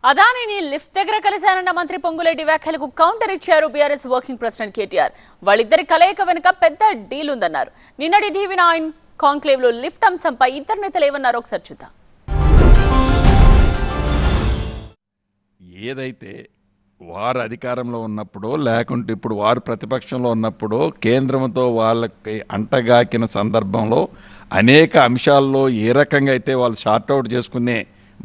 అదానిని lift దగ్గర కలిశారన్న మంత్రి పొంగులేటి వ్యాఖ్యలకు కౌంటర్ ఇచ్చారు బీఆర్ఎస్ వర్కింగ్ ప్రెసిడెంట్ కేటీఆర్. వాళ్ళిద్దరి కలయిక వెనుక పెద్ద డీల్ ఉందన్నారు. నిన్నటి టీవీ9 కాన్క్లేవ్ లో లిఫ్ట్ అంశంపై ఇద్దరు నేతలు ఏమన్నారో ఒకసారి చూద్దాం. ఏదైతే వారు అధికారంలో ఉన్నప్పుడు లేకుంటే ఇప్పుడు వారు ప్రతిపక్షంలో ఉన్నప్పుడు కేంద్రంతో వాళ్ళకి అంటగాకిన సందర్భంలో అనేక అంశాల్లో ఏ రకంగా అయితే వాళ్ళు షార్ట్అవుట్ చేసుకునే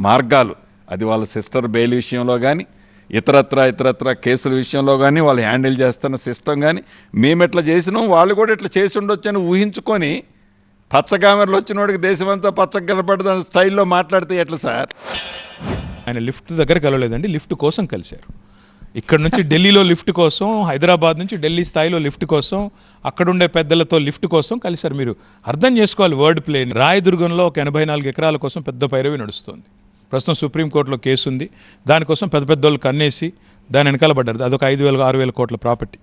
మార్గాలు, అది వాళ్ళ సిస్టర్ బెయిల్ విషయంలో కానీ ఇతరత్ర కేసుల విషయంలో కానీ వాళ్ళు హ్యాండిల్ చేస్తున్న సిస్టమ్ కానీ మేము ఎట్లా చేసినాం వాళ్ళు కూడా ఇట్లా చేసి ఉండొచ్చు అని ఊహించుకొని పచ్చగామెరలు వచ్చిన వాడికి దేశమంతా పచ్చగా కనపడదని స్టైల్లో మాట్లాడితే ఎట్లా సార్? ఆయన లిఫ్ట్ దగ్గర కలవలేదండి, లిఫ్ట్ కోసం కలిశారు. ఇక్కడ నుంచి ఢిల్లీలో లిఫ్ట్ కోసం, హైదరాబాద్ నుంచి ఢిల్లీ స్థాయిలో లిఫ్ట్ కోసం, అక్కడుండే పెద్దలతో లిఫ్ట్ కోసం కలిశారు. మీరు అర్థం చేసుకోవాలి వర్డ్ ప్లే. రాయదుర్గంలో ఒక 84 ఎకరాల కోసం పెద్ద పైరవి నడుస్తుంది. ప్రస్తుతం సుప్రీంకోర్టులో కేసు ఉంది. దానికోసం పెద్ద వాళ్ళు కన్నేసి దాని వెనకాల పడ్డారు. అదొక 5,000-6,000 కోట్ల ప్రాపర్టీ.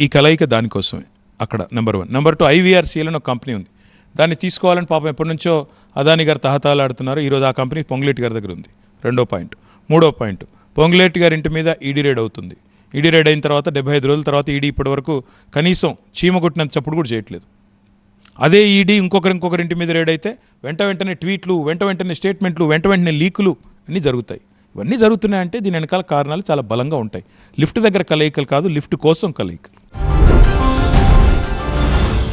ఈ కలయిక దానికోసమే అక్కడ నెంబర్ 1. నెంబర్ 2, IVRCL అని ఒక కంపెనీ ఉంది. దాన్ని తీసుకోవాలని పాపం ఎప్పటి నుంచో అదాని గారు తహతాలాడుతున్నారు. ఈరోజు ఆ కంపెనీ పొంగులేటి గారి దగ్గర ఉంది. 2వ పాయింట్. 3వ పాయింట్, పొంగులేటి గారి ఇంటి మీద ఈడీ రైడ్ అవుతుంది. ఈడీ రైడ్ అయిన తర్వాత 75 రోజుల తర్వాత ఈడీ ఇప్పటి వరకు కనీసం చీమ కొట్టినంత చప్పుడు కూడా చేయట్లేదు. అదే ఈడీ ఇంకొకరి ఇంటి మీద రైడ్ అయితే వెంటనే ట్వీట్లు, వెంటనే స్టేట్మెంట్లు, వెంటనే లీకులు అన్నీ జరుగుతాయి. ఇవన్నీ జరుగుతున్నాయంటే దీని వెనకాల కారణాలు చాలా బలంగా ఉంటాయి. లిఫ్ట్ దగ్గర కలయికలు కాదు, లిఫ్ట్ కోసం కలయికలు.